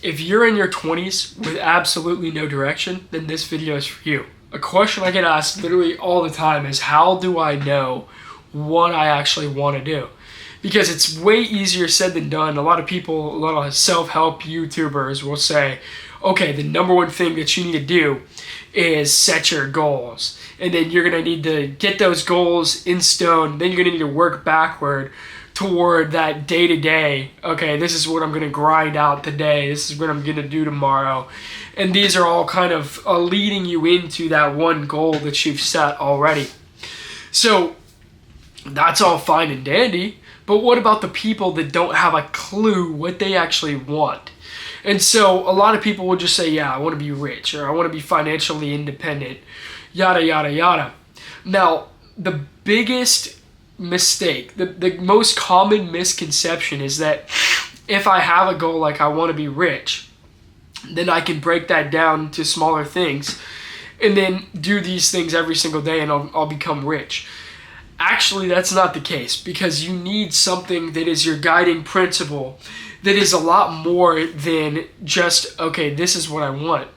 If you're in your 20s with absolutely no direction, then this video is for you. A question I get asked literally all the time is, how do I know what I actually want to do? Because it's way easier said than done. A lot of people, a lot of self-help YouTubers will say, okay, the number one thing that you need to do is set your goals. And then you're going to need to get those goals in stone. Then you're going to need to work backward toward that day-to-day. Okay, this is what I'm going to grind out today. This is what I'm going to do tomorrow. And these are all kind of leading you into that one goal that you've set already. So that's all fine and dandy. But what about the people that don't have a clue what they actually want? And so a lot of people will just say, yeah, I want to be rich, or I want to be financially independent, yada, yada, yada. Now, the biggest mistake, the most common misconception is that if I have a goal like I want to be rich, then I can break that down to smaller things and then do these things every single day and I'll become rich. Actually, that's not the case, because you need something that is your guiding principle that is a lot more than just, okay, this is what I want.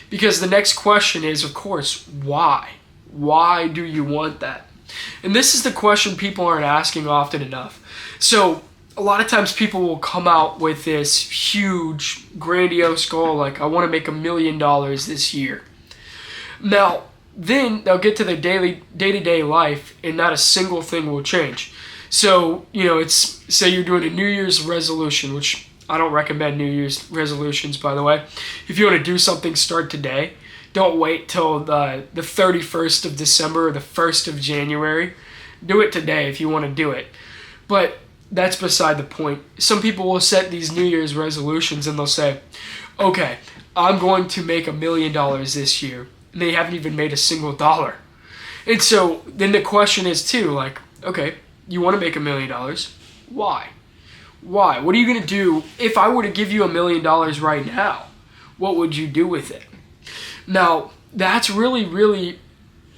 Because the next question is, of course, why? Why do you want that? And this is the question people aren't asking often enough. So a lot of times people will come out with this huge, grandiose goal, like, I want to make $1 million this year. Now, then they'll get to their day-to-day life and not a single thing will change. So, say you're doing a New Year's resolution, which I don't recommend New Year's resolutions, by the way. If you want to do something, start today. Don't wait till the 31st of December or the 1st of January. Do it today if you want to do it. But that's beside the point. Some people will set these New Year's resolutions and they'll say, okay, I'm going to make $1 million this year. And they haven't even made a single dollar. And so then the question is too, like, okay, you want to make $1 million. Why? Why? What are you going to do if I were to give you $1 million right now? What would you do with it? Now, that's really, really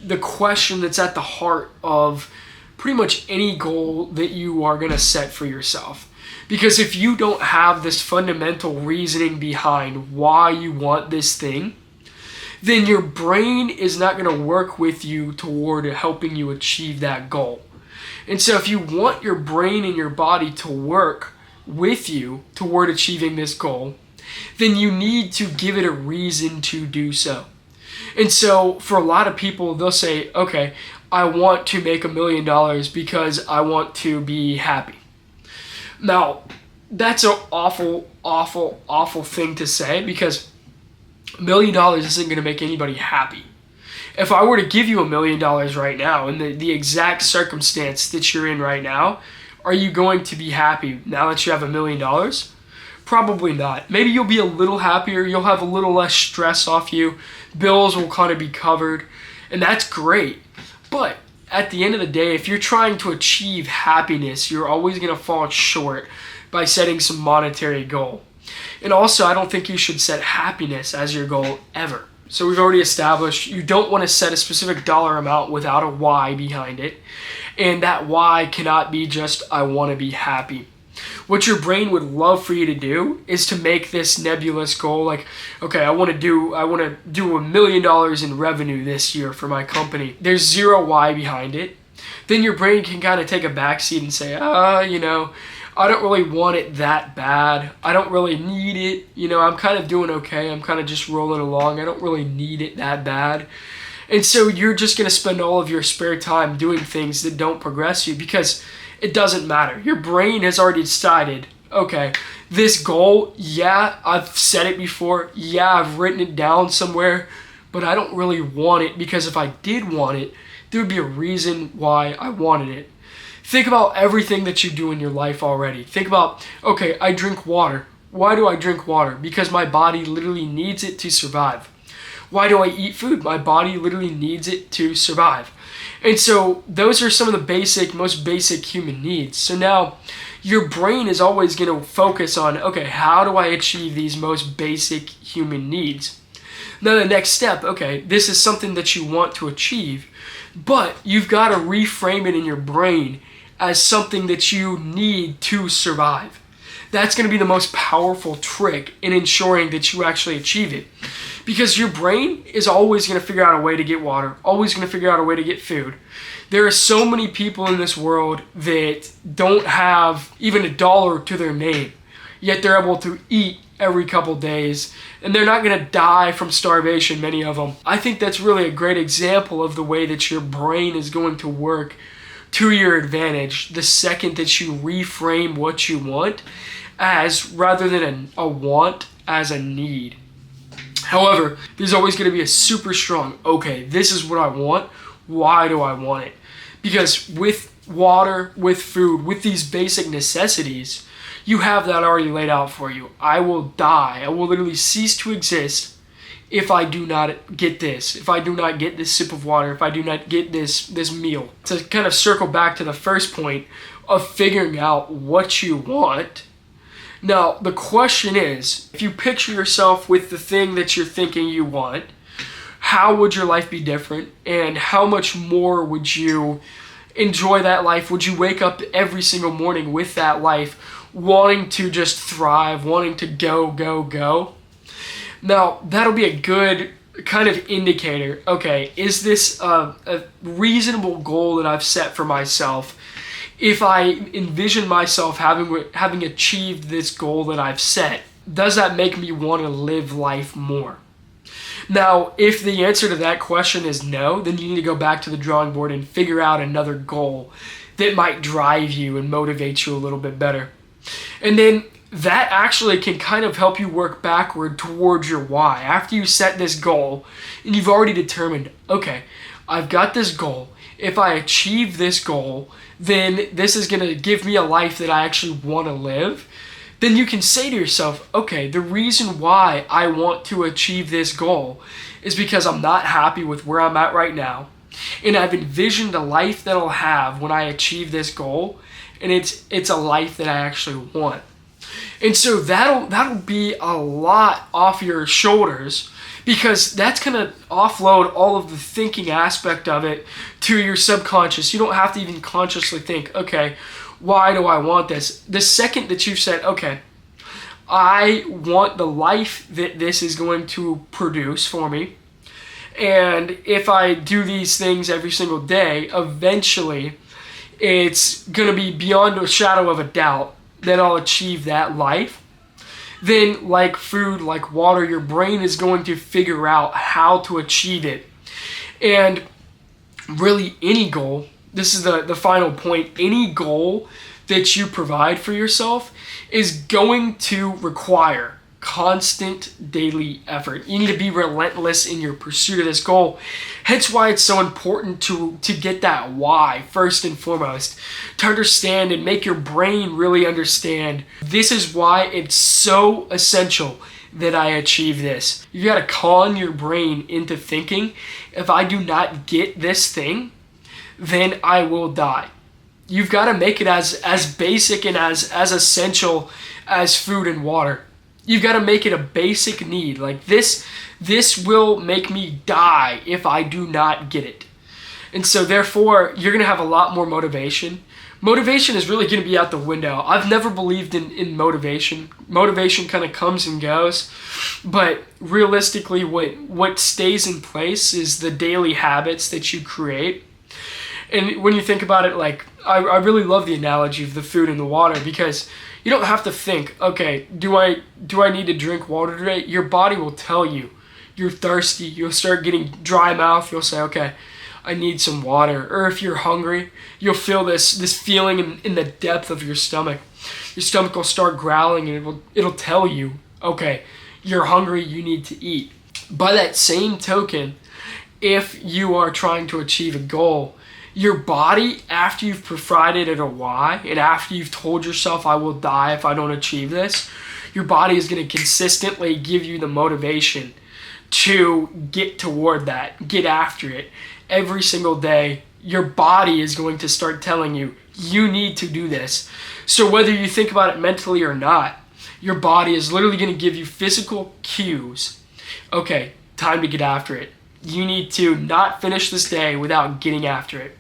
the question that's at the heart of pretty much any goal that you are going to set for yourself. Because if you don't have this fundamental reasoning behind why you want this thing, then your brain is not going to work with you toward helping you achieve that goal. And so if you want your brain and your body to work with you toward achieving this goal, then you need to give it a reason to do so. And so for a lot of people, they'll say, okay, I want to make $1 million because I want to be happy. Now, that's an awful, awful, awful thing to say, because $1 million isn't going to make anybody happy. If I were to give you $1 million right now in the exact circumstance that you're in right now, are you going to be happy now that you have $1 million? Probably not. Maybe you'll be a little happier. You'll have a little less stress off you. Bills will kind of be covered. And that's great. But at the end of the day, if you're trying to achieve happiness, you're always going to fall short by setting some monetary goal. And also, I don't think you should set happiness as your goal ever. So we've already established you don't want to set a specific dollar amount without a why behind it. And that why cannot be just, I want to be happy. What your brain would love for you to do is to make this nebulous goal, like, okay, I want to do $1 million in revenue this year for my company. There's zero why behind it. Then your brain can kind of take a backseat and say, I don't really want it that bad. I don't really need it. I'm kind of doing okay. I'm kind of just rolling along. I don't really need it that bad. And so you're just going to spend all of your spare time doing things that don't progress you, because it doesn't matter. Your brain has already decided, okay, this goal, yeah, I've said it before. Yeah, I've written it down somewhere, but I don't really want it, because if I did want it, there would be a reason why I wanted it. Think about everything that you do in your life already. Think about, okay, I drink water. Why do I drink water? Because my body literally needs it to survive. Why do I eat food? My body literally needs it to survive. And so those are some of the most basic human needs. So now your brain is always going to focus on, okay, how do I achieve these most basic human needs? Now the next step, okay, this is something that you want to achieve, but you've got to reframe it in your brain as something that you need to survive. that's going to be the most powerful trick in ensuring that you actually achieve it. Because your brain is always going to figure out a way to get water, always going to figure out a way to get food. There are so many people in this world that don't have even $1 to their name, yet they're able to eat every couple days, and they're not going to die from starvation, many of them. I think that's really a great example of the way that your brain is going to work to your advantage the second that you reframe what you want as, rather than a want, as a need. However, there's always going to be a super strong, okay, this is what I want. Why do I want it? Because with water, with food, with these basic necessities, you have that already laid out for you. I will die. I will literally cease to exist if I do not get this, if I do not get this sip of water, if I do not get this meal. To kind of circle back to the first point of figuring out what you want. Now, the question is, if you picture yourself with the thing that you're thinking you want, how would your life be different? And how much more would you enjoy that life? Would you wake up every single morning with that life, wanting to just thrive, wanting to go, go, go? Now, that'll be a good kind of indicator. Okay, is this a reasonable goal that I've set for myself? If I envision myself having achieved this goal that I've set, does that make me want to live life more? Now, if the answer to that question is no, then you need to go back to the drawing board and figure out another goal that might drive you and motivate you a little bit better. And then that actually can kind of help you work backward towards your why. After you set this goal and you've already determined, okay, I've got this goal. If I achieve this goal, then this is going to give me a life that I actually want to live. Then you can say to yourself, okay, the reason why I want to achieve this goal is because I'm not happy with where I'm at right now. And I've envisioned a life that I'll have when I achieve this goal. And it's a life that I actually want. And so that'll be a lot off your shoulders, because that's going to offload all of the thinking aspect of it to your subconscious. You don't have to even consciously think, okay, why do I want this? The second that you've said, okay, I want the life that this is going to produce for me, and if I do these things every single day, eventually it's going to be beyond a shadow of a doubt that I'll achieve that life. Then, like food, like water, your brain is going to figure out how to achieve it. And really, any goal, this is the final point, any goal that you provide for yourself is going to require constant daily effort. You need to be relentless in your pursuit of this goal. Hence why it's so important to get that why first and foremost, to understand and make your brain really understand, this is why it's so essential that I achieve this. You got to con your brain into thinking, if I do not get this thing, then I will die. You've got to make it as basic and as essential as food and water. You've got to make it a basic need. Like this will make me die if I do not get it. And so therefore, you're going to have a lot more motivation. Motivation is really going to be out the window. I've never believed in motivation. Motivation kind of comes and goes. But realistically, what stays in place is the daily habits that you create. And when you think about it, like, I really love the analogy of the food and the water, because you don't have to think, okay, do I need to drink water today? Your body will tell you. You're thirsty. You'll start getting dry mouth. You'll say, okay, I need some water. Or if you're hungry, you'll feel this feeling in the depth of your stomach. Your stomach will start growling, and it'll tell you, okay, you're hungry, you need to eat. By that same token, if you are trying to achieve a goal, your body, after you've provided it a why, and after you've told yourself, I will die if I don't achieve this, your body is going to consistently give you the motivation to get toward that, get after it. Every single day, your body is going to start telling you, you need to do this. So whether you think about it mentally or not, your body is literally going to give you physical cues. Okay, time to get after it. You need to not finish this day without getting after it.